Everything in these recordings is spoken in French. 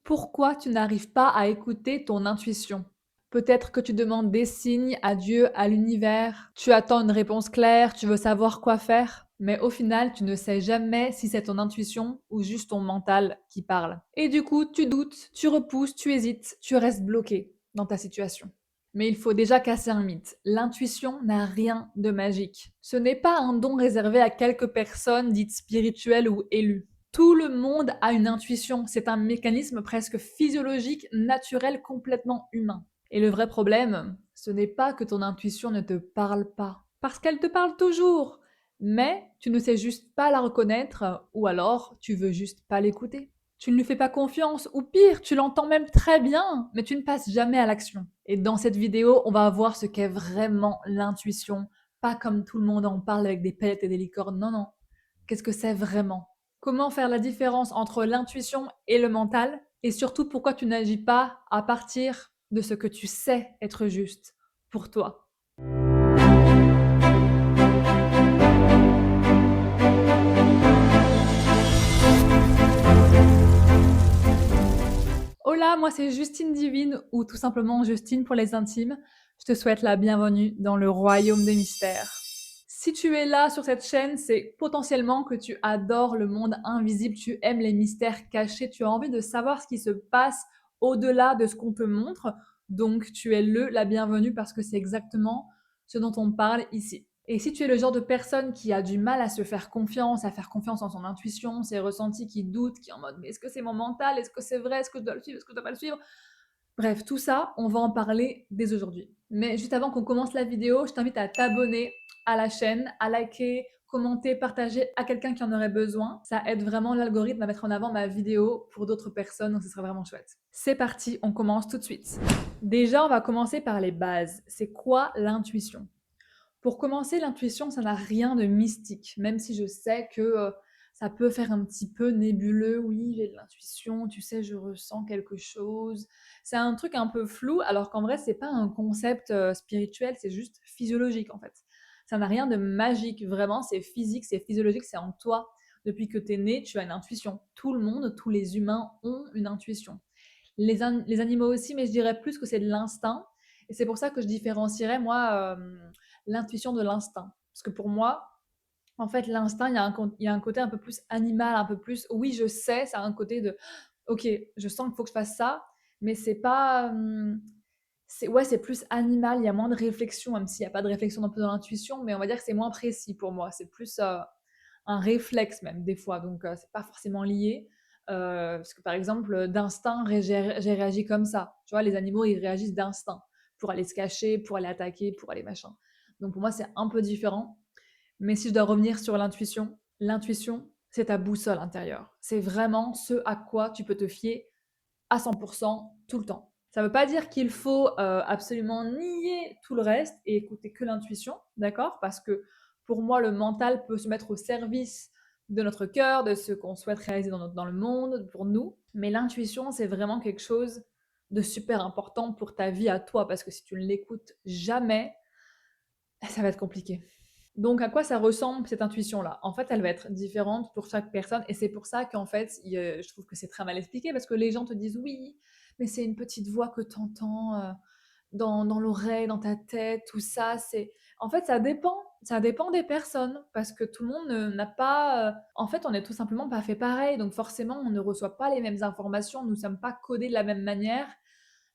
Pourquoi tu n'arrives pas à écouter ton intuition? Peut-être que tu demandes des signes à Dieu, à l'univers, tu attends une réponse claire, tu veux savoir quoi faire, mais au final, tu ne sais jamais si c'est ton intuition ou juste ton mental qui parle. Et du coup, tu doutes, tu repousses, tu hésites, tu restes bloqué dans ta situation. Mais il faut déjà casser un mythe. L'intuition n'a rien de magique. Ce n'est pas un don réservé à quelques personnes dites spirituelles ou élues. Tout le monde a une intuition, c'est un mécanisme presque physiologique, naturel, complètement humain. Et le vrai problème, ce n'est pas que ton intuition ne te parle pas, parce qu'elle te parle toujours, mais tu ne sais juste pas la reconnaître, ou alors tu veux juste pas l'écouter. Tu ne lui fais pas confiance, ou pire, tu l'entends même très bien, mais tu ne passes jamais à l'action. Et dans cette vidéo, on va voir ce qu'est vraiment l'intuition, pas comme tout le monde en parle avec des paillettes et des licornes, non, non. Qu'est-ce que c'est vraiment? Comment faire la différence entre l'intuition et le mental? Et surtout, pourquoi tu n'agis pas à partir de ce que tu sais être juste pour toi? Hola, moi c'est Justine Divine ou tout simplement Justine pour les intimes. Je te souhaite la bienvenue dans le royaume des mystères. Si tu es là sur cette chaîne, c'est potentiellement que tu adores le monde invisible, tu aimes les mystères cachés, tu as envie de savoir ce qui se passe au-delà de ce qu'on te montre. Donc tu es la bienvenue parce que c'est exactement ce dont on parle ici. Et si tu es le genre de personne qui a du mal à se faire confiance, à faire confiance en son intuition, ses ressentis, qui doute, qui est en mode mais est-ce que c'est mon mental, est-ce que c'est vrai, est-ce que je dois le suivre, est-ce que je dois pas le suivre? Bref, tout ça, on va en parler dès aujourd'hui. Mais juste avant qu'on commence la vidéo, je t'invite à t'abonner à la chaîne, à liker, commenter, partager à quelqu'un qui en aurait besoin. Ça aide vraiment l'algorithme à mettre en avant ma vidéo pour d'autres personnes, donc ce serait vraiment chouette. C'est parti, on commence tout de suite. Déjà, on va commencer par les bases. C'est quoi l'intuition? Pour commencer, l'intuition, ça n'a rien de mystique, même si je sais que ça peut faire un petit peu nébuleux. Oui, j'ai de l'intuition, tu sais, je ressens quelque chose. C'est un truc un peu flou, alors qu'en vrai, c'est pas un concept spirituel, c'est juste physiologique en fait. Ça n'a rien de magique, vraiment, c'est physique, c'est physiologique, c'est en toi. Depuis que tu es né, tu as une intuition. Tout le monde, tous les humains ont une intuition. Les animaux aussi, mais je dirais plus que c'est de l'instinct. Et c'est pour ça que je différencierais, moi, l'intuition de l'instinct. Parce que pour moi, en fait, l'instinct, il y a un côté un peu plus animal, un peu plus, oui, je sais, ça a un côté de, ok, je sens qu'il faut que je fasse ça, mais c'est pas, ouais, c'est plus animal, il y a moins de réflexion, même s'il n'y a pas de réflexion non plus dans l'intuition, mais on va dire que c'est moins précis pour moi. C'est plus un réflexe même des fois, donc c'est pas forcément lié. Parce que par exemple, d'instinct, j'ai réagi comme ça. Tu vois, les animaux, ils réagissent d'instinct pour aller se cacher, pour aller attaquer, pour aller machin. Donc pour moi, c'est un peu différent. Mais si je dois revenir sur l'intuition, c'est ta boussole intérieure. C'est vraiment ce à quoi tu peux te fier à 100% tout le temps. Ça ne veut pas dire qu'il faut absolument nier tout le reste et écouter que l'intuition, d'accord? Parce que pour moi, le mental peut se mettre au service de notre cœur, de ce qu'on souhaite réaliser dans le monde, pour nous. Mais l'intuition, c'est vraiment quelque chose de super important pour ta vie à toi, parce que si tu ne l'écoutes jamais, ça va être compliqué. Donc, à quoi ça ressemble cette intuition-là? En fait, elle va être différente pour chaque personne et c'est pour ça qu'en fait, je trouve que c'est très mal expliqué parce que les gens te disent: «Oui, mais c'est une petite voix que tu entends, dans l'oreille, dans ta tête, tout ça». C'est en fait, ça dépend des personnes parce que tout le monde ne n'a pas, en fait, on est tout simplement pas fait pareil, donc forcément, on ne reçoit pas les mêmes informations, nous ne sommes pas codés de la même manière.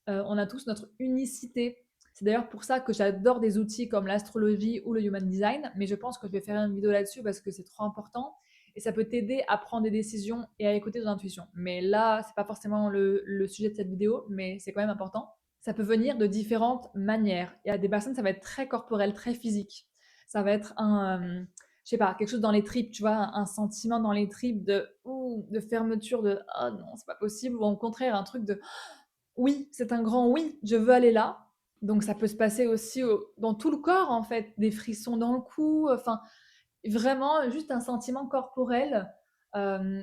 On a tous notre unicité. C'est d'ailleurs pour ça que j'adore des outils comme l'astrologie ou le human design, mais je pense que je vais faire une vidéo là-dessus parce que c'est trop important et ça peut t'aider à prendre des décisions et à écouter ton intuition. Mais là, c'est pas forcément le sujet de cette vidéo, mais c'est quand même important. Ça peut venir de différentes manières. Il y a des personnes, ça va être très corporel, très physique. Ça va être je sais pas, quelque chose dans les tripes, tu vois, un sentiment dans les tripes de, ouh, de fermeture, de, oh non, c'est pas possible, ou au contraire, un truc de, oui, c'est un grand oui, je veux aller là. Donc ça peut se passer aussi dans tout le corps en fait, des frissons dans le cou, enfin vraiment juste un sentiment corporel.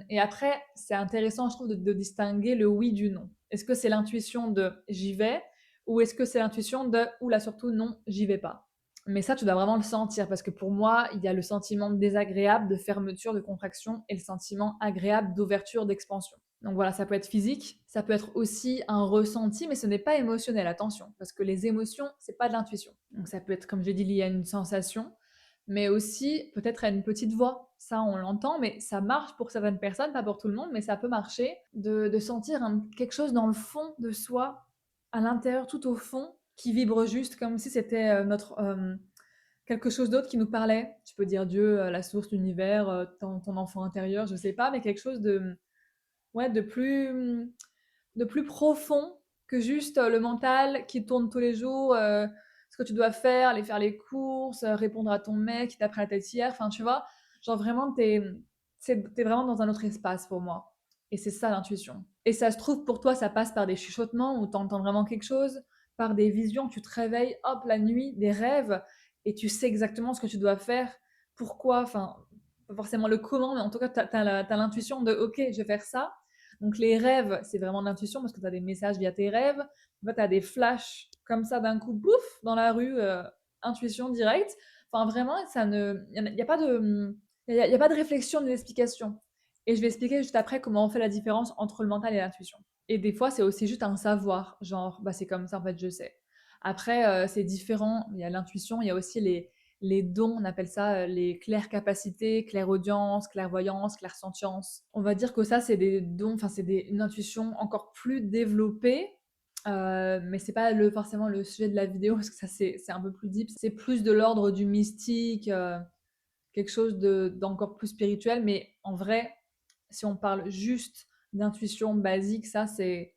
Et après, c'est intéressant, je trouve, de distinguer le oui du non. Est-ce que c'est l'intuition de j'y vais ou est-ce que c'est l'intuition de oula, surtout non, j'y vais pas. Mais ça, tu dois vraiment le sentir parce que pour moi, il y a le sentiment désagréable de fermeture, de contraction et le sentiment agréable d'ouverture, d'expansion. Donc voilà, ça peut être physique, ça peut être aussi un ressenti, mais ce n'est pas émotionnel, attention, parce que les émotions, c'est pas de l'intuition. Donc ça peut être, comme j'ai dit, lié à une sensation, mais aussi peut-être à une petite voix. Ça, on l'entend, mais ça marche pour certaines personnes, pas pour tout le monde, mais ça peut marcher de sentir quelque chose dans le fond de soi, à l'intérieur, tout au fond, qui vibre juste, comme si c'était quelque chose d'autre qui nous parlait. Tu peux dire Dieu, la source, l'univers, ton enfant intérieur, je sais pas, mais quelque chose ouais, de plus profond que juste le mental qui tourne tous les jours, ce que tu dois faire, aller faire les courses, répondre à ton mec qui t'a pris la tête hier. Enfin, tu vois, genre vraiment, t'es vraiment dans un autre espace pour moi. Et c'est ça l'intuition. Et ça se trouve, pour toi, ça passe par des chuchotements où t'entends vraiment quelque chose, par des visions, tu te réveilles, hop, la nuit, des rêves, et tu sais exactement ce que tu dois faire, pourquoi, enfin, pas forcément le comment, mais en tout cas, t'as l'intuition de, ok, je vais faire ça. Donc les rêves, c'est vraiment de l'intuition parce que tu as des messages via tes rêves. En fait, tu as des flashs comme ça d'un coup, bouf, dans la rue, intuition directe. Enfin, vraiment, il y a pas de, il y a pas de réflexion, d'explication. Et je vais expliquer juste après comment on fait la différence entre le mental et l'intuition. Et des fois, c'est aussi juste un savoir, genre, bah, c'est comme ça, en fait, je sais. Après, c'est différent. Il y a l'intuition, il y a aussi les dons, on appelle ça les claires capacités, clairaudience, clairvoyance, clairsentience. On va dire que ça, c'est des dons, enfin, une intuition encore plus développée, mais c'est pas forcément le sujet de la vidéo, parce que ça, c'est un peu plus deep. C'est plus de l'ordre du mystique, quelque chose d'encore plus spirituel, mais en vrai, si on parle juste d'intuition basique, ça, c'est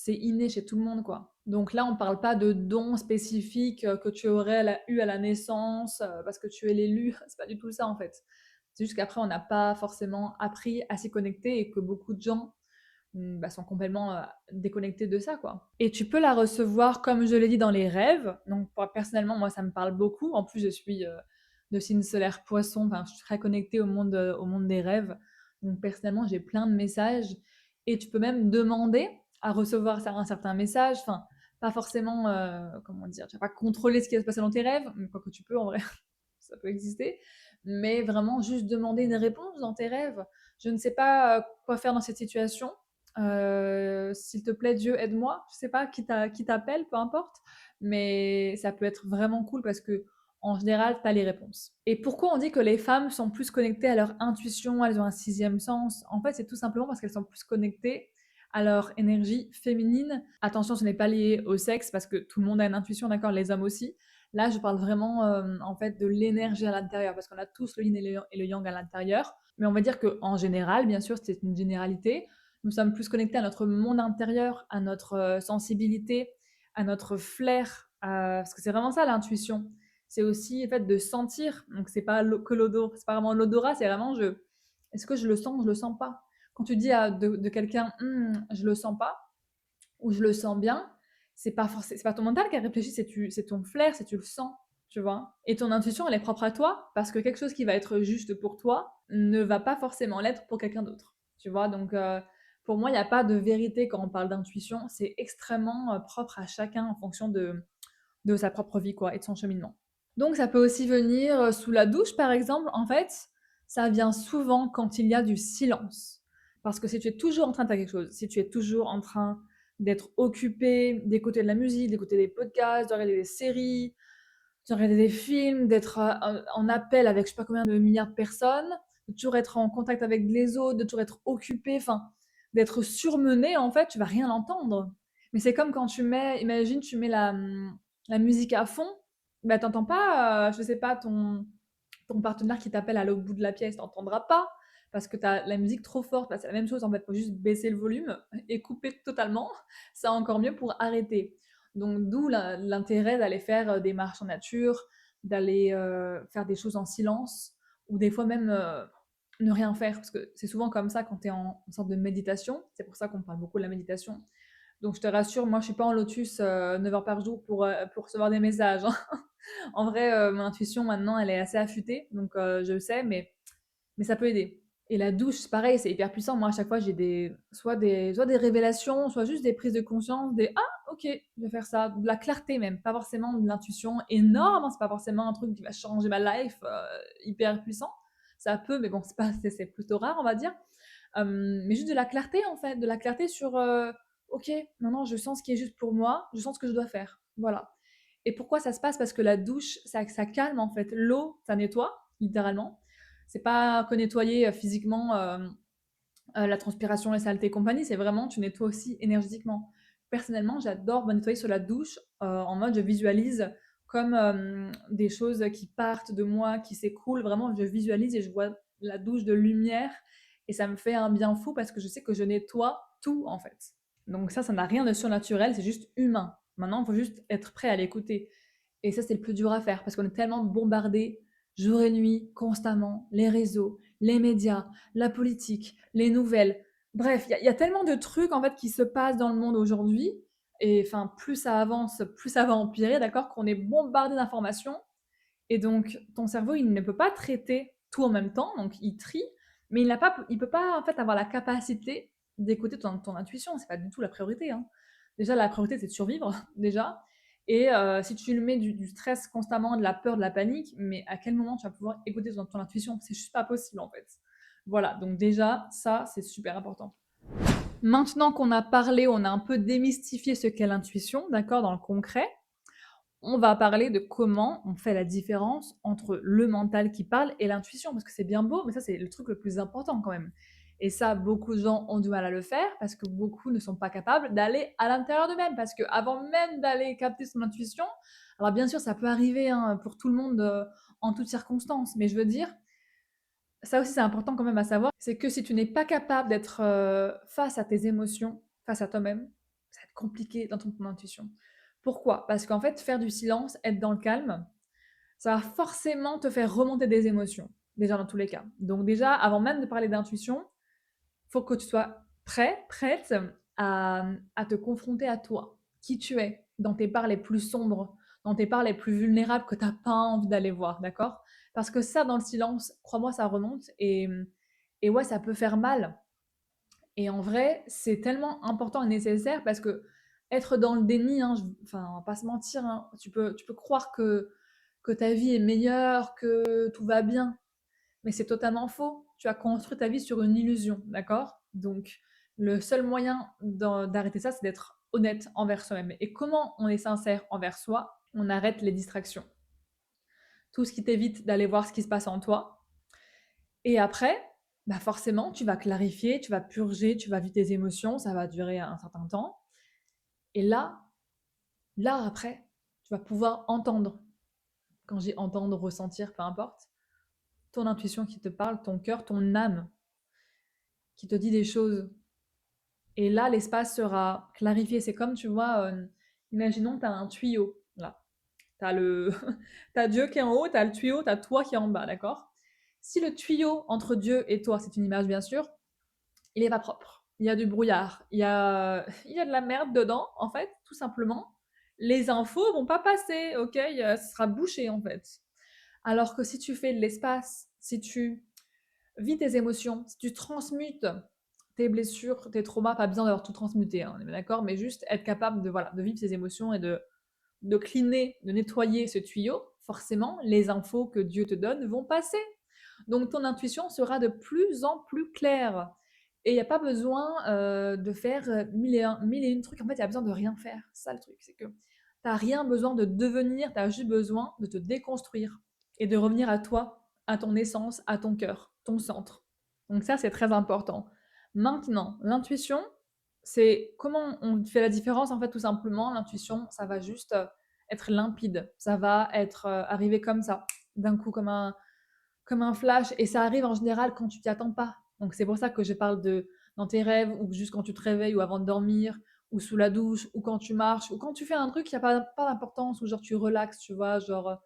inné chez tout le monde, quoi. Donc là, on parle pas de dons spécifiques que tu aurais eu à la naissance parce que tu es l'élu. C'est pas du tout ça, en fait. C'est juste qu'après, on n'a pas forcément appris à s'y connecter et que beaucoup de gens bah, sont complètement déconnectés de ça, quoi. Et tu peux la recevoir, comme je l'ai dit, dans les rêves. Donc, personnellement, moi, ça me parle beaucoup. En plus, je suis de signe solaire poisson. Enfin, je suis très connectée au monde des rêves. Donc, personnellement, j'ai plein de messages. Et tu peux même demander à recevoir un certain message. Enfin, pas forcément, comment dire, tu vas pas contrôler ce qui va se passer dans tes rêves, mais quoi que tu peux, en vrai, ça peut exister. Mais vraiment, juste demander une réponse dans tes rêves. Je ne sais pas quoi faire dans cette situation. S'il te plaît, Dieu, aide-moi. Je sais pas qui t'appelle, peu importe. Mais ça peut être vraiment cool parce que en général, tu as les réponses. Et pourquoi on dit que les femmes sont plus connectées à leur intuition, elles ont un sixième sens? En fait, c'est tout simplement parce qu'elles sont plus connectées à leur énergie féminine. Attention, ce n'est pas lié au sexe parce que tout le monde a une intuition, d'accord, les hommes aussi. Là, je parle vraiment en fait de l'énergie à l'intérieur parce qu'on a tous le yin et le yang à l'intérieur. Mais on va dire qu'en général, bien sûr, c'est une généralité, nous sommes plus connectés à notre monde intérieur, à notre sensibilité, à notre flair, parce que c'est vraiment ça l'intuition. C'est aussi le fait de sentir. Donc c'est pas que l'odorat, c'est pas vraiment l'odorat, c'est vraiment est-ce que je le sens ou je le sens pas. Quand tu dis de quelqu'un, je le sens pas ou je le sens bien, c'est pas ton mental qui a réfléchi, c'est ton flair, c'est tu le sens, tu vois. Et ton intuition, elle est propre à toi parce que quelque chose qui va être juste pour toi ne va pas forcément l'être pour quelqu'un d'autre, tu vois. Donc pour moi, il n'y a pas de vérité quand on parle d'intuition, c'est extrêmement propre à chacun en fonction de sa propre vie, quoi, et de son cheminement. Donc ça peut aussi venir sous la douche, par exemple. En fait, ça vient souvent quand il y a du silence. Parce que si tu es toujours en train de faire quelque chose, si tu es toujours en train d'être occupé, d'écouter de la musique, d'écouter des podcasts, de regarder des séries, de regarder des films, d'être en appel avec je sais pas combien de milliards de personnes, de toujours être en contact avec les autres, de toujours être occupé, enfin, d'être surmené, en fait, tu vas rien entendre. Mais c'est comme quand imagine, tu mets la musique à fond, bah t'entends pas, je sais pas, ton partenaire qui t'appelle à l'autre bout de la pièce, t'entendras pas parce que t'as la musique trop forte. Bah, c'est la même chose en fait, faut juste baisser le volume et couper totalement. C'est encore mieux pour arrêter. Donc d'où l'intérêt d'aller faire des marches en nature, d'aller faire des choses en silence ou des fois même ne rien faire parce que c'est souvent comme ça quand tu es en sorte de méditation. C'est pour ça qu'on parle beaucoup de la méditation. Donc je te rassure, moi je suis pas en lotus 9 heures par jour pour recevoir des messages, hein. En vrai, mon intuition maintenant, elle est assez affûtée, donc je le sais, mais ça peut aider. Et la douche, c'est pareil, c'est hyper puissant. Moi, à chaque fois, j'ai soit des révélations, soit juste des prises de conscience, des ah, ok, je vais faire ça, de la clarté même, pas forcément de l'intuition énorme, hein, c'est pas forcément un truc qui va changer ma life hyper puissant. Ça peut, mais bon, c'est plutôt rare, on va dire. Mais juste de la clarté, en fait, de la clarté sur, OK, maintenant je sens ce qui est juste pour moi, je sens ce que je dois faire. Voilà. Et pourquoi ça se passe? Parce que la douche, ça calme, en fait. L'eau, ça nettoie, littéralement. C'est pas que nettoyer, physiquement, la transpiration, les saletés et compagnie, c'est vraiment tu nettoies aussi énergétiquement. Personnellement, j'adore me nettoyer sur la douche, en mode je visualise comme, des choses qui partent de moi, qui s'écoulent. Vraiment, je visualise et je vois la douche de lumière et ça me fait un bien fou parce que je sais que je nettoie tout, en fait. Donc ça n'a rien de surnaturel, c'est juste humain. Maintenant, il faut juste être prêt à l'écouter. Et ça, c'est le plus dur à faire parce qu'on est tellement bombardé jour et nuit, constamment, les réseaux, les médias, la politique, les nouvelles. Bref, il y a tellement de trucs en fait qui se passent dans le monde aujourd'hui. Et enfin, plus ça avance, plus ça va empirer, d'accord? Qu'on est bombardé d'informations. Et donc, ton cerveau, il ne peut pas traiter tout en même temps, donc il trie, mais il peut pas en fait avoir la capacité d'écouter ton intuition. C'est pas du tout la priorité, hein. Déjà, la priorité, c'est de survivre, déjà. Et si tu lui mets du stress constamment, de la peur, de la panique, mais à quel moment tu vas pouvoir écouter ton intuition? C'est juste pas possible, en fait. Voilà, donc déjà, ça, c'est super important. Maintenant qu'on a parlé, on a un peu démystifié ce qu'est l'intuition, d'accord, dans le concret. On va parler de comment on fait la différence entre le mental qui parle et l'intuition, parce que c'est bien beau, mais ça, c'est le truc le plus important quand même. Et ça, beaucoup de gens ont du mal à le faire parce que beaucoup ne sont pas capables d'aller à l'intérieur d'eux-mêmes. Parce qu'avant même d'aller capter son intuition, alors bien sûr, ça peut arriver hein, pour tout le monde en toutes circonstances, mais je veux dire, ça aussi c'est important quand même à savoir, c'est que si tu n'es pas capable d'être face à tes émotions, face à toi-même, ça va être compliqué dans ton intuition. Pourquoi? Parce qu'en fait, faire du silence, être dans le calme, ça va forcément te faire remonter des émotions, déjà dans tous les cas. Donc déjà, avant même de parler d'intuition, il faut que tu sois prêt, prête à te confronter à toi, qui tu es, dans tes parts les plus sombres, dans tes parts les plus vulnérables que tu n'as pas envie d'aller voir, d'accord? Parce que ça, dans le silence, crois-moi, ça remonte et ouais, ça peut faire mal. Et en vrai, c'est tellement important et nécessaire parce que être dans le déni, hein, enfin, on va pas se mentir, hein, tu peux croire que ta vie est meilleure, que tout va bien, mais c'est totalement faux. Tu as construit ta vie sur une illusion, d'accord? Donc, le seul moyen d'arrêter ça, c'est d'être honnête envers soi-même. Et comment on est sincère envers soi? On arrête les distractions. Tout ce qui t'évite d'aller voir ce qui se passe en toi. Et après, bah forcément, tu vas clarifier, tu vas purger, tu vas vivre tes émotions, ça va durer un certain temps. Et là après, tu vas pouvoir entendre. Quand j'ai entendre, ressentir, peu importe, ton intuition qui te parle, ton cœur, ton âme qui te dit des choses. Et là, l'espace sera clarifié. C'est comme, tu vois, imaginons, tu as un tuyau, là. Tu as t'as Dieu qui est en haut, tu as le tuyau, tu as toi qui est en bas, d'accord? Si le tuyau entre Dieu et toi, c'est une image bien sûr, il est pas propre. Il y a du brouillard, il y a de la merde dedans, en fait, tout simplement. Les infos vont pas passer, ok? Ce sera bouché, en fait. Alors que si tu fais de l'espace, si tu vis tes émotions, si tu transmutes tes blessures, tes traumas, pas besoin d'avoir tout transmuté, hein, on est bien d'accord, mais juste être capable de, voilà, de vivre ses émotions et de cleaner, de nettoyer ce tuyau, forcément, les infos que Dieu te donne vont passer. Donc ton intuition sera de plus en plus claire. Et il n'y a pas besoin de faire mille et une trucs. En fait, il y a besoin de rien faire. C'est ça le truc, c'est que tu n'as rien besoin de devenir, tu as juste besoin de te déconstruire et de revenir à toi, à ton essence, à ton cœur, ton centre. Donc ça, c'est très important. Maintenant, l'intuition, c'est comment on fait la différence, en fait, tout simplement. L'intuition, ça va juste être limpide. Ça va être arrivé comme ça, d'un coup, comme un flash, et ça arrive en général quand tu t'y attends pas. Donc c'est pour ça que je parle de dans tes rêves, ou juste quand tu te réveilles, ou avant de dormir, ou sous la douche, ou quand tu marches, ou quand tu fais un truc qui a pas d'importance, ou genre tu relaxes, tu vois, genre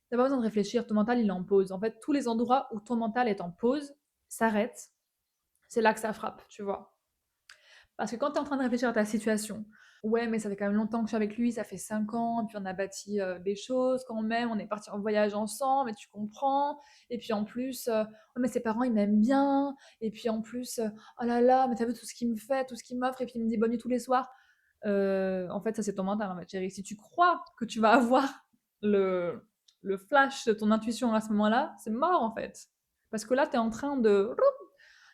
t'as pas besoin de réfléchir, ton mental il est en pause. En fait, tous les endroits où ton mental est en pause s'arrête, c'est là que ça frappe, tu vois. Parce que quand tu es en train de réfléchir à ta situation, ouais, mais ça fait quand même longtemps que je suis avec lui, ça fait 5 ans, et puis on a bâti des choses quand même, on est parti en voyage ensemble, et tu comprends. Et puis en plus, oh, mais ses parents ils m'aiment bien, et puis en plus, oh là là, mais t'as vu tout ce qu'il me fait, tout ce qu'il m'offre, et puis il me dit bonne nuit tous les soirs. En fait, ça c'est ton mental, en fait, chérie. Si tu crois que tu vas avoir le flash de ton intuition à ce moment-là, c'est mort en fait. Parce que là, tu es en train de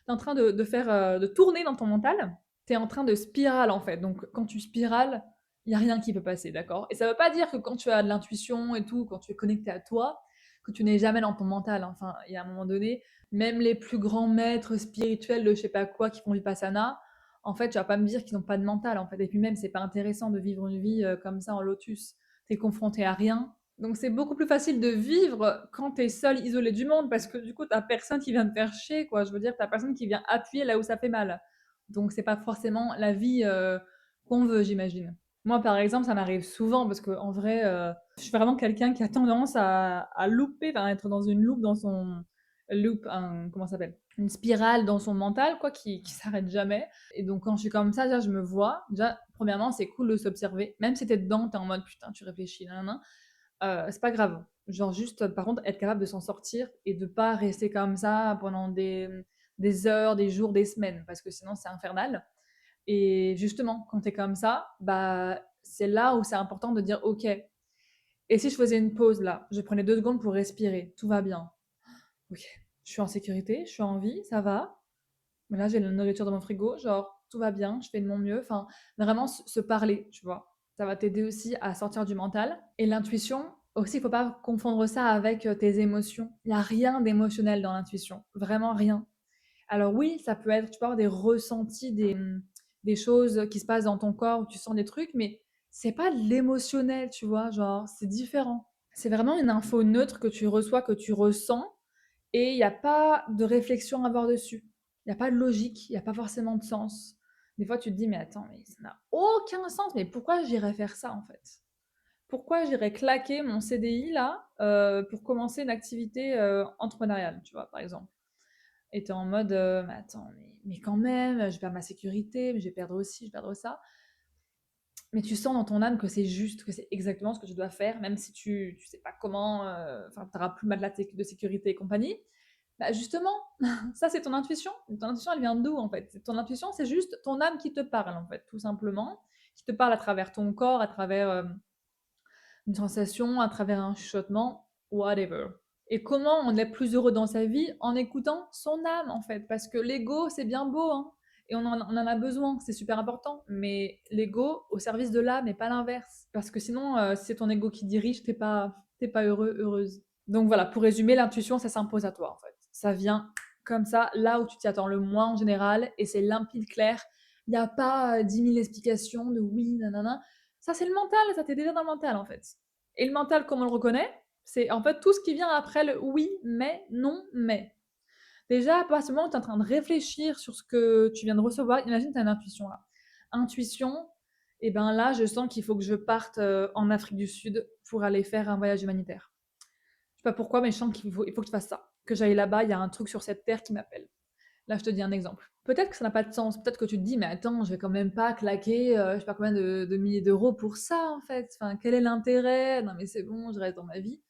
Tu es en train de faire, de tourner dans ton mental. Tu es en train de spirale, en fait. Donc quand tu spirales, il y a rien qui peut passer, d'accord? Et ça veut pas dire que quand tu as de l'intuition et tout, quand tu es connecté à toi, que tu n'es jamais dans ton mental. Enfin, il y a un moment donné, même les plus grands maîtres spirituels de je sais pas quoi qui font vipassana, en fait, tu vas pas me dire qu'ils n'ont pas de mental, en fait. Et puis même, c'est pas intéressant de vivre une vie comme ça en lotus. T'es confronté à rien. Donc c'est beaucoup plus facile de vivre quand t'es seul, isolé du monde, parce que du coup, t'as personne qui vient te faire chier, quoi. Je veux dire, t'as personne qui vient appuyer là où ça fait mal. Donc c'est pas forcément la vie qu'on veut, j'imagine. Moi, par exemple, ça m'arrive souvent parce que en vrai, je suis vraiment quelqu'un qui a tendance à louper, enfin, être dans une loupe dans son loop, comment ça s'appelle? Une spirale dans son mental, quoi, qui s'arrête jamais. Et donc, quand je suis comme ça, déjà, je me vois. Déjà, premièrement, c'est cool de s'observer. Même si t'es dedans, t'es en mode putain, tu réfléchis, nan, c'est pas grave. Genre, juste, par contre, être capable de s'en sortir et de pas rester comme ça pendant des heures, des jours, des semaines, parce que sinon, c'est infernal. Et justement, quand t'es comme ça, bah, c'est là où c'est important de dire ok. Et si je faisais une pause là, je prenais 2 secondes pour respirer, tout va bien. Ok, je suis en sécurité, je suis en vie, ça va. Mais là, j'ai la nourriture dans mon frigo, genre tout va bien, je fais de mon mieux. Enfin, vraiment se parler, tu vois. Ça va t'aider aussi à sortir du mental. Et l'intuition, aussi, il faut pas confondre ça avec tes émotions. Il n'y a rien d'émotionnel dans l'intuition, vraiment rien. Alors oui, ça peut être, tu peux avoir des ressentis, des choses qui se passent dans ton corps où tu sens des trucs, mais c'est pas de l'émotionnel, tu vois, genre, c'est différent. C'est vraiment une info neutre que tu reçois, que tu ressens, et il n'y a pas de réflexion à avoir dessus. Il n'y a pas de logique, il n'y a pas forcément de sens. Des fois, tu te dis, mais attends, mais ça n'a aucun sens, mais pourquoi j'irais faire ça en fait? Pourquoi j'irais claquer mon CDI là pour commencer une activité entrepreneuriale, tu vois, par exemple? Et tu en mode mais attends, mais quand même, je perds ma sécurité, mais je vais perdre aussi, je vais perdre ça. Mais tu sens dans ton âme que c'est juste, que c'est exactement ce que tu dois faire, même si tu sais pas comment, enfin, tu n'auras plus de matelas de sécurité et compagnie. Bah justement, ça c'est ton intuition. Ton intuition, elle vient d'où en fait? Ton intuition, c'est juste ton âme qui te parle en fait, tout simplement, qui te parle à travers ton corps, à travers une sensation, à travers un chuchotement, whatever. Et comment on est plus heureux dans sa vie en écoutant son âme, en fait. Parce que l'ego, c'est bien beau, hein, et on en a besoin, c'est super important. Mais l'ego au service de l'âme et pas l'inverse. Parce que sinon, si c'est ton ego qui dirige, t'es pas heureux, heureuse. Donc voilà, pour résumer, l'intuition, ça s'impose à toi, en fait. Ça vient comme ça, là où tu t'y attends le moins en général, et c'est limpide, clair. Il n'y a pas 10 000 explications de oui, nanana. Ça, c'est le mental, ça t'es déjà dans le mental, en fait. Et le mental, comment on le reconnaît? C'est en fait tout ce qui vient après le oui, mais, non, mais. Déjà, à partir du moment où tu es en train de réfléchir sur ce que tu viens de recevoir, imagine tu as une intuition là. Intuition, et ben là, je sens qu'il faut que je parte en Afrique du Sud pour aller faire un voyage humanitaire. Je sais pas pourquoi, mais je sens il faut que tu fasses ça. Que j'aille là-bas, il y a un truc sur cette terre qui m'appelle. Là, je te dis un exemple. Peut-être que ça n'a pas de sens. Peut-être que tu te dis, mais attends, je vais quand même pas claquer, je sais pas combien de milliers d'euros pour ça, en fait. Enfin, quel est l'intérêt? Non, mais c'est bon, je reste dans ma vie.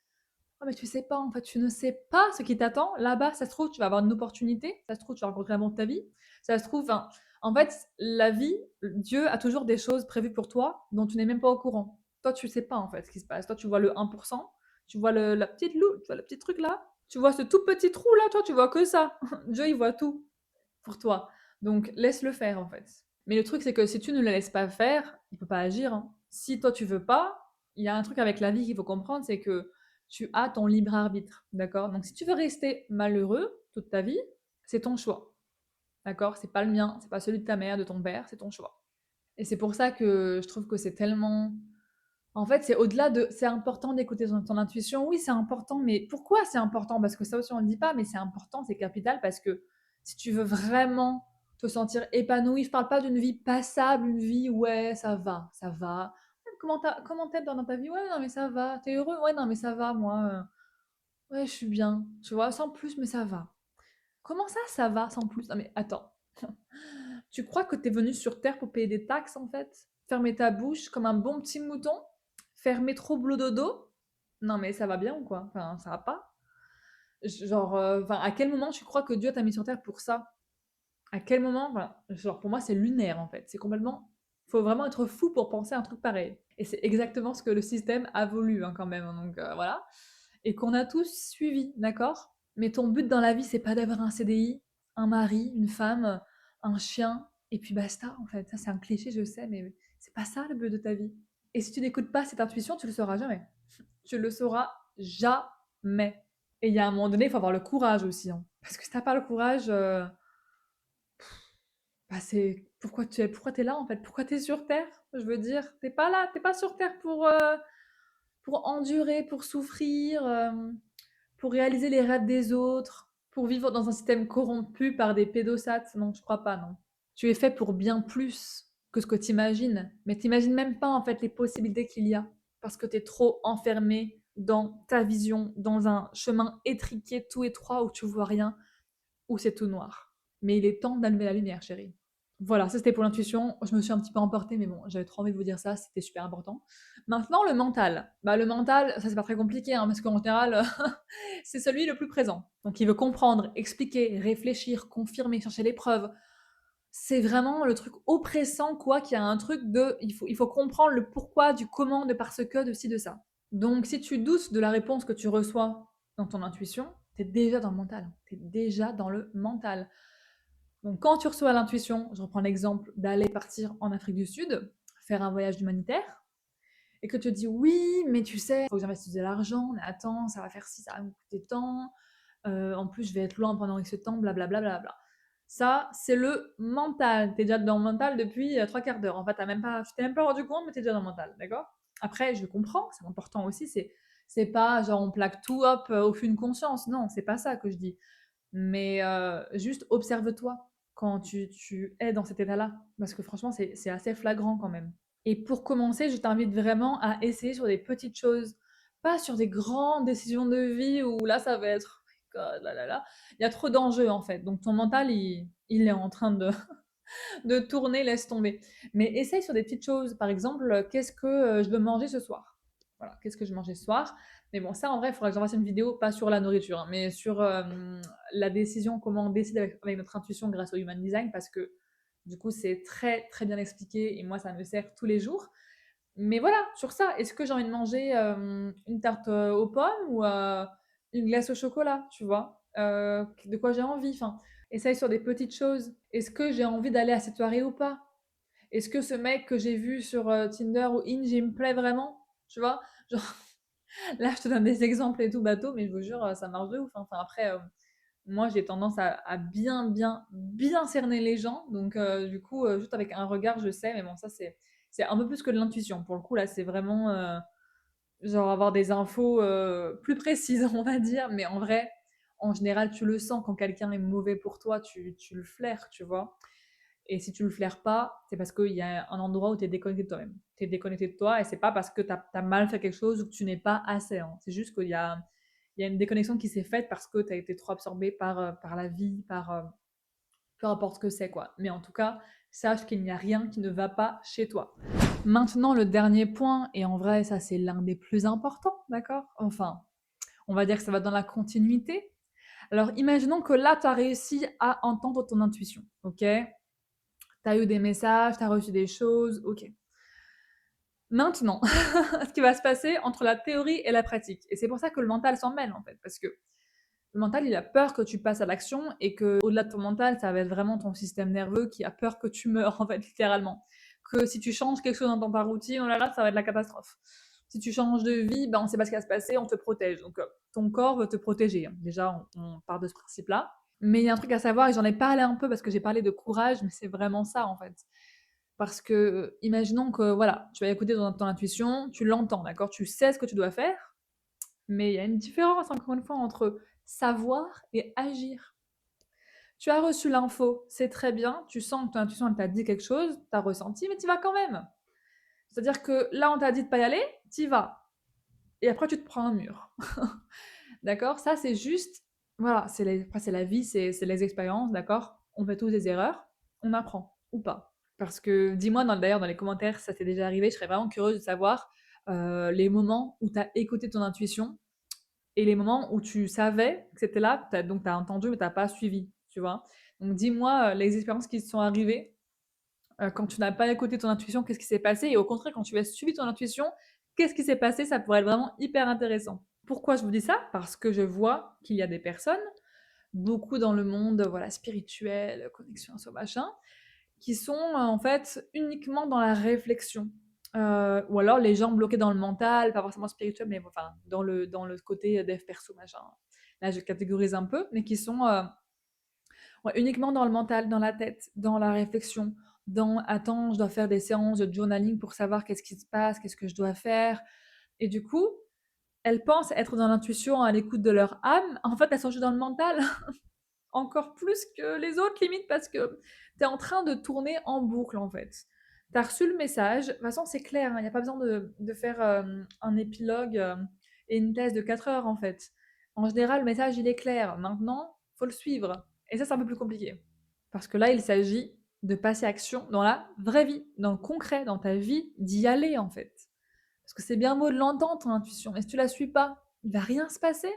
Ah, mais tu sais pas, en fait, tu ne sais pas ce qui t'attend. Là-bas, ça se trouve, tu vas avoir une opportunité. Ça se trouve, tu vas rencontrer l'amour de ta vie. Ça se trouve, enfin, en fait, la vie, Dieu a toujours des choses prévues pour toi dont tu n'es même pas au courant. Toi, tu sais pas, en fait, ce qui se passe. Toi, tu vois le 1%, tu vois la petite loupe, tu vois le petit truc là, tu vois ce tout petit trou là, toi, tu vois que ça. Dieu, il voit tout pour toi. Donc laisse-le faire en fait. Mais le truc c'est que si tu ne le laisses pas faire, il peut pas agir, hein. Si toi tu veux pas, il y a un truc avec la vie qu'il faut comprendre, c'est que tu as ton libre arbitre, d'accord? Donc si tu veux rester malheureux toute ta vie, c'est ton choix, d'accord? C'est pas le mien, c'est pas celui de ta mère, de ton père, c'est ton choix. Et c'est pour ça que je trouve que c'est tellement en fait, c'est au-delà de c'est important d'écouter ton intuition. Oui, c'est important, mais pourquoi c'est important? Parce que ça aussi, on ne le dit pas, mais c'est important, c'est capital parce que si tu veux vraiment te sentir épanoui, je parle pas d'une vie passable, une vie, ouais, ça va, ça va. Comment t'es dans ta vie? Ouais, non, mais ça va. T'es heureux? Ouais, non, mais ça va, moi. Ouais, je suis bien. Tu vois, sans plus, mais ça va. Comment ça va, sans plus? Non, mais attends. Tu crois que t'es venu sur Terre pour payer des taxes, en fait? Fermer ta bouche comme un bon petit mouton? Faire métro boulot dodo? Non mais ça va bien ou quoi? Enfin, ça va pas? Genre, enfin, à quel moment tu crois que Dieu t'a mis sur terre pour ça? À quel moment? Enfin, genre pour moi c'est lunaire en fait. C'est complètement faut vraiment être fou pour penser à un truc pareil. Et c'est exactement ce que le système a voulu, hein, quand même, hein, donc voilà. Et qu'on a tous suivi, d'accord? Mais ton but dans la vie, c'est pas d'avoir un CDI, un mari, une femme, un chien, et puis basta, en fait. Ça, c'est un cliché, je sais, mais c'est pas ça le but de ta vie. Et si tu n'écoutes pas cette intuition, tu le sauras jamais. Tu le sauras jamais. Et il y a un moment donné, il faut avoir le courage aussi, hein. Parce que si t'as pas le courage, bah c'est pourquoi t'es là en fait? Pourquoi t'es sur Terre? Je veux dire, t'es pas là, t'es pas sur Terre pour endurer, pour souffrir, pour réaliser les rêves des autres, pour vivre dans un système corrompu par des pédosats. Non, je crois pas, non. Tu es fait pour bien plus que ce que tu imagines. Mais tu imagines même pas en fait les possibilités qu'il y a. Parce que tu es trop enfermé dans ta vision, dans un chemin étriqué, tout étroit, où tu vois rien, où c'est tout noir. Mais il est temps d'allumer la lumière, chérie. Voilà, ça c'était pour l'intuition. Je me suis un petit peu emportée, mais bon, j'avais trop envie de vous dire ça, c'était super important. Maintenant, le mental. Bah, le mental, ça c'est pas très compliqué, hein, parce qu'en général, c'est celui le plus présent. Donc il veut comprendre, expliquer, réfléchir, confirmer, chercher les preuves. C'est vraiment le truc oppressant, quoi, qu'il y a un truc de. Il faut comprendre le pourquoi, du comment, de parce que, de ci, de ça. Donc si tu doutes de la réponse que tu reçois dans ton intuition, t'es déjà dans le mental. T'es déjà dans le mental. Donc, quand tu reçois l'intuition, je reprends l'exemple d'aller partir en Afrique du Sud, faire un voyage humanitaire, et que tu te dis oui, mais tu sais, il faut que j'investisse de l'argent, mais attends, ça va faire ci, ça va me coûter tant, en plus je vais être loin pendant X temps, blablabla. Bla, bla, bla. Ça, c'est le mental. T'es déjà dans le mental depuis trois quarts d'heure. En fait, tu t'es même pas rendu compte, mais t'es déjà dans le mental, d'accord? Après, je comprends, c'est important aussi, c'est pas genre on plaque tout hop au fond de conscience. Non, c'est pas ça que je dis. Mais juste observe-toi quand tu es dans cet état-là, parce que franchement, c'est assez flagrant quand même. Et pour commencer, je t'invite vraiment à essayer sur des petites choses, pas sur des grandes décisions de vie où là, ça va être, oh my God, là là là, il y a trop d'enjeux en fait. Donc ton mental, il est en train de, de tourner, laisse tomber. Mais essaye sur des petites choses. Par exemple, qu'est-ce que je veux manger ce soir? Voilà, qu'est-ce que je vais manger ce soir? Mais bon, ça en vrai, il faudrait que j'en fasse une vidéo, pas sur la nourriture, hein, mais sur la décision, comment on décide avec notre intuition grâce au Human Design, parce que du coup, c'est très très bien expliqué et moi, ça me sert tous les jours. Mais voilà, sur ça, est-ce que j'ai envie de manger une tarte aux pommes ou une glace au chocolat, tu vois? De quoi j'ai envie? Enfin, essaye sur des petites choses. Est-ce que j'ai envie d'aller à cette soirée ou pas? Est-ce que ce mec que j'ai vu sur Tinder ou Hinge, il me plaît vraiment? Tu vois? Genre, là, je te donne des exemples et tout bateau, mais je vous jure, ça marche de ouf, hein. Enfin, après, moi, j'ai tendance à bien, bien, bien cerner les gens. Donc, du coup, juste avec un regard, je sais. Mais bon, ça, c'est un peu plus que de l'intuition. Pour le coup, là, c'est vraiment genre avoir des infos plus précises, on va dire. Mais en vrai, en général, tu le sens quand quelqu'un est mauvais pour toi, tu le flaires, tu vois. Et si tu le flaires pas, c'est parce qu'il y a un endroit où tu es déconnecté de toi-même. Tu es déconnecté de toi et c'est pas parce que tu as mal fait quelque chose ou que tu n'es pas assez, hein. C'est juste qu'il y a une déconnexion qui s'est faite parce que tu as été trop absorbé par la vie, par peu importe ce que c'est, quoi. Mais en tout cas, sache qu'il n'y a rien qui ne va pas chez toi. Maintenant, le dernier point, et en vrai, ça c'est l'un des plus importants, d'accord? Enfin, on va dire que ça va dans la continuité. Alors, imaginons que là, tu as réussi à entendre ton intuition, ok? T'as eu des messages, t'as reçu des choses, ok. Maintenant, ce qui va se passer entre la théorie et la pratique. Et c'est pour ça que le mental s'en mêle, en fait, parce que le mental, il a peur que tu passes à l'action et que, au-delà de ton mental, ça va être vraiment ton système nerveux qui a peur que tu meurs, en fait, littéralement. Que si tu changes quelque chose dans ta routine, oh là là, ça va être la catastrophe. Si tu changes de vie, ben on sait pas ce qui va se passer, on te protège. Donc, ton corps veut te protéger, hein. Déjà, on part de ce principe-là. Mais il y a un truc à savoir, et j'en ai parlé un peu parce que j'ai parlé de courage, mais c'est vraiment ça, en fait. Parce que, imaginons que voilà, tu vas écouter ton intuition, tu l'entends, d'accord? Tu sais ce que tu dois faire, mais il y a une différence, encore une fois, entre savoir et agir. Tu as reçu l'info, c'est très bien, tu sens que ton intuition, elle t'a dit quelque chose, tu as ressenti, mais tu vas quand même. C'est-à-dire que là, on t'a dit de pas y aller, tu y vas. Et après, tu te prends un mur. D'accord? Ça, c'est juste, voilà, après, c'est la vie, c'est les expériences, d'accord? On fait tous des erreurs, on apprend, ou pas. Parce que dis-moi d'ailleurs dans les commentaires si ça t'est déjà arrivé, je serais vraiment curieuse de savoir les moments où tu as écouté ton intuition et les moments où tu savais que c'était là, donc tu as entendu mais tu pas suivi, tu vois. Donc dis-moi les expériences qui te sont arrivées quand tu n'as pas écouté ton intuition, qu'est-ce qui s'est passé? Et au contraire, quand tu as suivi ton intuition, qu'est-ce qui s'est passé? Ça pourrait être vraiment hyper intéressant. Pourquoi je vous dis ça? Parce que je vois qu'il y a des personnes beaucoup dans le monde, voilà, spirituel, connexion à soi, machin, qui sont, en fait, uniquement dans la réflexion. Ou alors les gens bloqués dans le mental, pas forcément spirituel, mais enfin, dans le côté, dev perso, machin. Là, je catégorise un peu, mais qui sont, ouais, uniquement dans le mental, dans la tête, dans la réflexion, dans «Attends, je dois faire des séances de journaling pour savoir qu'est-ce qui se passe, qu'est-ce que je dois faire?» Et du coup, elles pensent être dans l'intuition, à l'écoute de leur âme. En fait, elles sont juste dans le mental, encore plus que les autres, limite, parce que tu es en train de tourner en boucle, en fait. Tu as reçu le message. De toute façon, c'est clair, il n'y a pas besoin de faire un épilogue et une thèse de 4 heures, en fait. En général, le message, il est clair. Maintenant, faut le suivre. Et ça, c'est un peu plus compliqué. Parce que là, il s'agit de passer à action dans la vraie vie, dans le concret, dans ta vie, d'y aller, en fait. Parce que c'est bien beau de l'entendre, ton intuition, mais si tu la suis pas, il va rien se passer.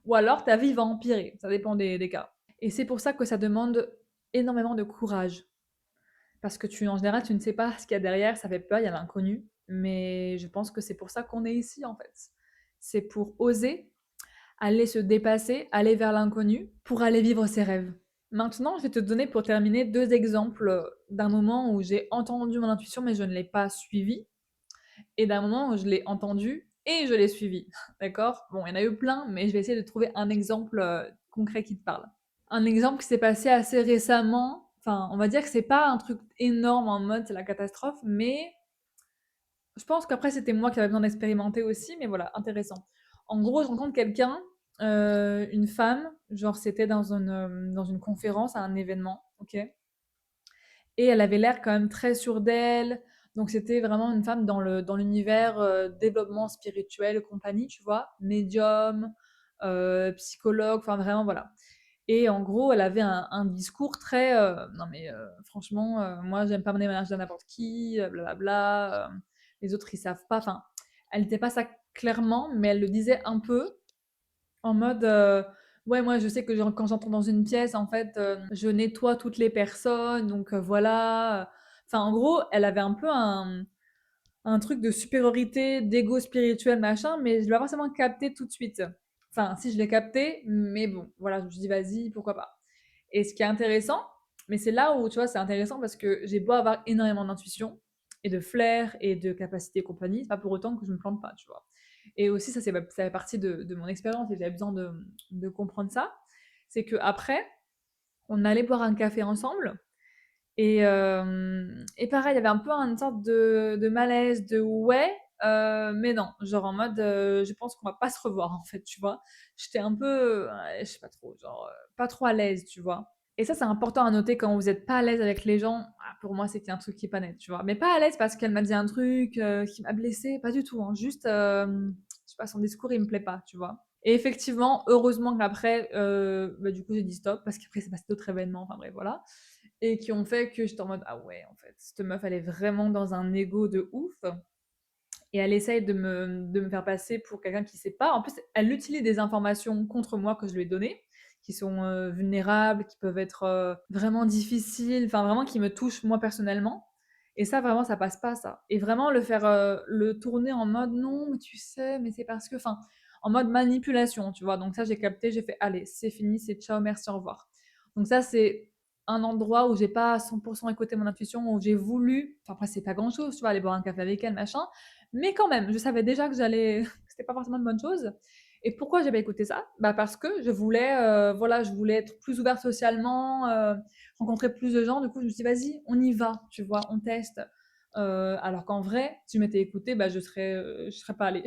Ou alors ta vie va empirer, ça dépend des cas. Et c'est pour ça que ça demande énormément de courage. Parce que en général, tu ne sais pas ce qu'il y a derrière, ça fait peur, il y a l'inconnu. Mais je pense que c'est pour ça qu'on est ici, en fait. C'est pour oser aller se dépasser, aller vers l'inconnu, pour aller vivre ses rêves. Maintenant, je vais te donner pour terminer 2 exemples d'un moment où j'ai entendu mon intuition, mais je ne l'ai pas suivie, et d'un moment où je l'ai entendu et je l'ai suivi. D'accord? Bon, il y en a eu plein, mais je vais essayer de trouver un exemple concret qui te parle. Un exemple qui s'est passé assez récemment, enfin, on va dire que c'est pas un truc énorme en mode c'est la catastrophe, mais je pense qu'après c'était moi qui avais besoin d'expérimenter aussi, mais voilà, intéressant. En gros, je rencontre quelqu'un, une femme, genre c'était dans une conférence, à un événement, ok? Et elle avait l'air quand même très sûre d'elle. Donc c'était vraiment une femme dans l'univers développement spirituel et compagnie, tu vois, médium, psychologue, enfin vraiment voilà. Et en gros, elle avait un discours très non mais franchement, moi j'aime pas mener ménage à n'importe qui, blablabla. Les autres ils savent pas. Enfin, elle n'était pas ça clairement, mais elle le disait un peu en mode, ouais, moi je sais que quand j'entre dans une pièce, en fait, je nettoie toutes les personnes, donc voilà. Enfin, en gros, elle avait un peu un truc de supériorité, d'ego spirituel, machin, mais je l'ai pas forcément capté tout de suite. Enfin, si je l'ai capté, mais bon, voilà, je me suis dit, vas-y, pourquoi pas. Et ce qui est intéressant, mais c'est là où, tu vois, c'est intéressant parce que j'ai beau avoir énormément d'intuition et de flair et de capacité et compagnie, c'est pas pour autant que je me plante pas, tu vois. Et aussi, ça fait partie de mon expérience et j'avais besoin de comprendre ça. C'est que après, on allait boire un café ensemble et pareil, il y avait un peu une sorte de malaise, de ouais, mais non, genre en mode, je pense qu'on va pas se revoir en fait, tu vois. J'étais un peu, je sais pas trop, genre pas trop à l'aise, tu vois. Et ça, c'est important à noter quand vous n'êtes pas à l'aise avec les gens. Ah, pour moi, c'est qu'il y a un truc qui est pas net, tu vois. Mais pas à l'aise parce qu'elle m'a dit un truc qui m'a blessée, pas du tout. Hein. Juste, je sais pas, son discours, il me plaît pas, tu vois. Et effectivement, heureusement qu'après, bah, du coup, j'ai dit stop parce qu'après, c'est passé d'autres événements, enfin bref, voilà. Et qui ont fait que j'étais en mode ah ouais, en fait, cette meuf, elle est vraiment dans un ego de ouf. Et elle essaye de me faire passer pour quelqu'un qui sait pas. En plus, elle utilise des informations contre moi que je lui ai données, qui sont vulnérables, qui peuvent être vraiment difficiles, enfin vraiment qui me touchent moi personnellement. Et ça, vraiment, ça passe pas, ça. Et vraiment le faire, le tourner en mode non, mais tu sais, mais c'est parce que, enfin, en mode manipulation, tu vois. Donc ça, j'ai capté, j'ai fait, allez, c'est fini, c'est ciao, merci, au revoir. Donc ça, c'est un endroit où j'ai pas à 100% écouté mon intuition, où j'ai voulu, enfin après c'est pas grand chose, tu vois, aller boire un café avec elle, machin, mais quand même, je savais déjà que que c'était pas forcément une bonne chose. Et pourquoi j'avais écouté ça? Bah parce que je voulais, voilà, je voulais être plus ouverte socialement, rencontrer plus de gens. Du coup, je me suis dit, vas-y, on y va, tu vois, on teste. Alors qu'en vrai, si je m'étais écoutée, bah, je serais pas allée,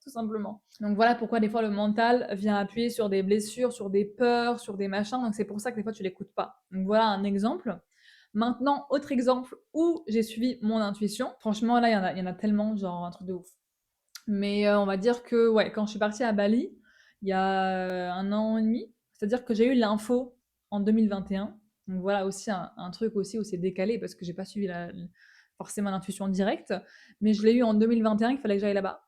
tout simplement. Donc voilà pourquoi des fois le mental vient appuyer sur des blessures, sur des peurs, sur des machins. Donc c'est pour ça que des fois tu l'écoutes pas. Donc voilà un exemple. Maintenant, autre exemple où j'ai suivi mon intuition. Franchement, là, il y en a tellement, genre un truc de ouf. Mais on va dire que, ouais, quand je suis partie à Bali, il y a 1 an et demi, c'est-à-dire que j'ai eu l'info en 2021. Donc voilà aussi un truc aussi où c'est décalé parce que j'ai pas suivi forcément l'intuition directe, mais je l'ai eu en 2021 qu'il fallait que j'aille là-bas.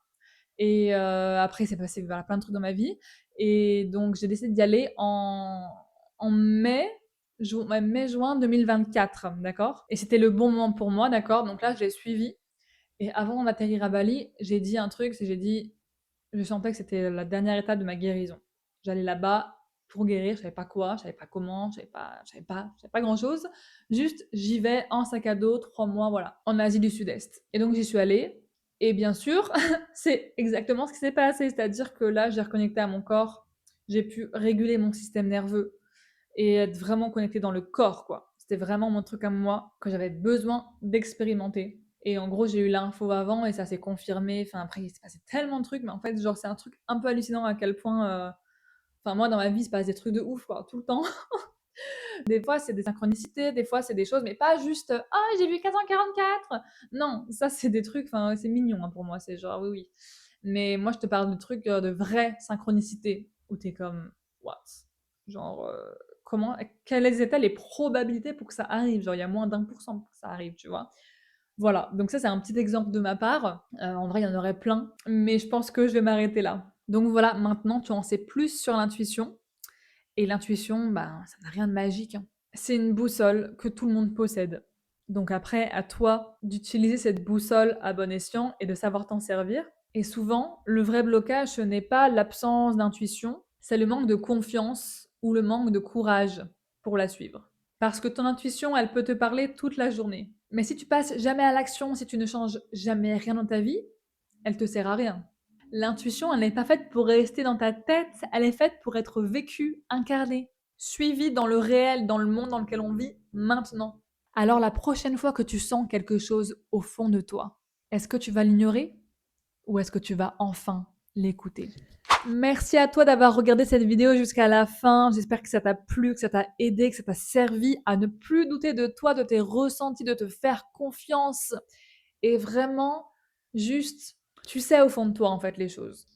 Et après, il s'est passé voilà, plein de trucs dans ma vie. Et donc, j'ai décidé d'y aller en ouais, mai-juin 2024, d'accord? Et c'était le bon moment pour moi, d'accord? Donc là, je l'ai suivi. Et avant d'atterrir à Bali, j'ai dit un truc, c'est j'ai dit, je sentais que c'était la dernière étape de ma guérison. J'allais là-bas, pour guérir, je savais pas quoi, je savais pas comment, je savais pas grand-chose. Juste, j'y vais en sac à dos, 3 mois, voilà, en Asie du Sud-Est. Et donc j'y suis allée et bien sûr, c'est exactement ce qui s'est passé. C'est-à-dire que là, j'ai reconnecté à mon corps, j'ai pu réguler mon système nerveux et être vraiment connectée dans le corps, quoi. C'était vraiment mon truc à moi que j'avais besoin d'expérimenter. Et en gros, j'ai eu l'info avant et ça s'est confirmé. Enfin, après, il s'est passé tellement de trucs, mais en fait, genre, c'est un truc un peu hallucinant à quel point. Enfin, moi, dans ma vie, il se passe des trucs de ouf, quoi, tout le temps. Des fois, c'est des synchronicités, des fois, c'est des choses, mais pas juste ah, j'ai vu 444. Non, ça, c'est des trucs, enfin, c'est mignon hein, pour moi. C'est genre, oui, oui. Mais moi, je te parle de trucs de vraies synchronicités où t'es comme, what? Genre, comment, quelles étaient les probabilités pour que ça arrive? Genre, il y a moins d'1% pour que ça arrive, tu vois? Voilà, donc ça, c'est un petit exemple de ma part. En vrai, il y en aurait plein, mais je pense que je vais m'arrêter là. Donc voilà, maintenant, tu en sais plus sur l'intuition. Et l'intuition, ben, ça n'a rien de magique, hein. C'est une boussole que tout le monde possède. Donc après, à toi d'utiliser cette boussole à bon escient et de savoir t'en servir. Et souvent, le vrai blocage, ce n'est pas l'absence d'intuition, c'est le manque de confiance ou le manque de courage pour la suivre. Parce que ton intuition, elle peut te parler toute la journée. Mais si tu passes jamais à l'action, si tu ne changes jamais rien dans ta vie, elle te sert à rien. L'intuition, elle n'est pas faite pour rester dans ta tête, elle est faite pour être vécue, incarnée, suivie dans le réel, dans le monde dans lequel on vit maintenant. Alors la prochaine fois que tu sens quelque chose au fond de toi, est-ce que tu vas l'ignorer ou est-ce que tu vas enfin l'écouter? Merci à toi d'avoir regardé cette vidéo jusqu'à la fin. J'espère que ça t'a plu, que ça t'a aidé, que ça t'a servi à ne plus douter de toi, de tes ressentis, de te faire confiance et vraiment juste tu sais au fond de toi en fait les choses.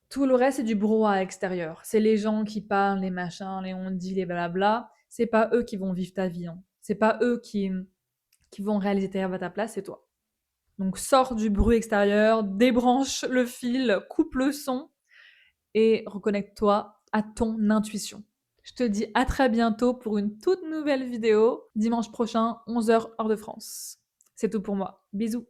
Tout le reste c'est du brouhaha extérieur. C'est les gens qui parlent, les machins, les on dit, les blabla. C'est pas eux qui vont vivre ta vie, hein. C'est pas eux qui vont réaliser tes rêves à ta place, c'est toi. Donc sors du bruit extérieur, débranche le fil, coupe le son et reconnecte-toi à ton intuition. Je te dis à très bientôt pour une toute nouvelle vidéo, dimanche prochain, 11h heure de France. C'est tout pour moi. Bisous.